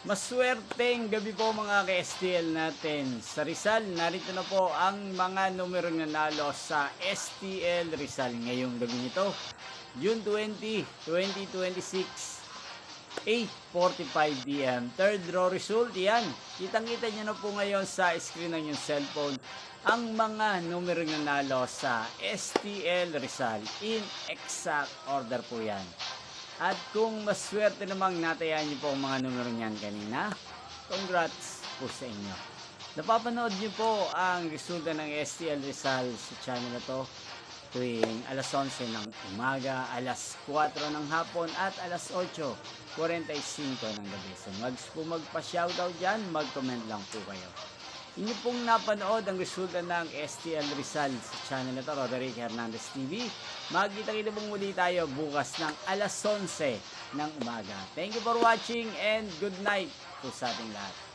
Maswerteng gabi po mga ka-STL natin. Sa Rizal, narito na po ang mga numerong nanalo sa STL Rizal ngayong gabi nito. June 20, 2026, 8:45 PM. Third row result, yan. Kitang-kita nyo na po ngayon sa screen ng yung cellphone ang mga numerong nanalo sa STL Rizal. In exact order po yan. At kung maswerte namang natayaan niyo po ang mga numero niyan kanina, congrats po sa inyo. Napapanood niyo po ang resulta ng STL Rizal sa channel na to tuwing alas 11 ng umaga, alas 4 ng hapon at alas 8:45 ng gabi. So po magpa-shoutout dyan, mag-comment lang po kayo. Inyo pong napanood ang resulta ng STL Rizal sa channel na to, Roderick Hernandez TV. Magkita-kita pong muli tayo bukas ng alas 11 ng umaga. Thank you for watching and good night po sa ating lahat.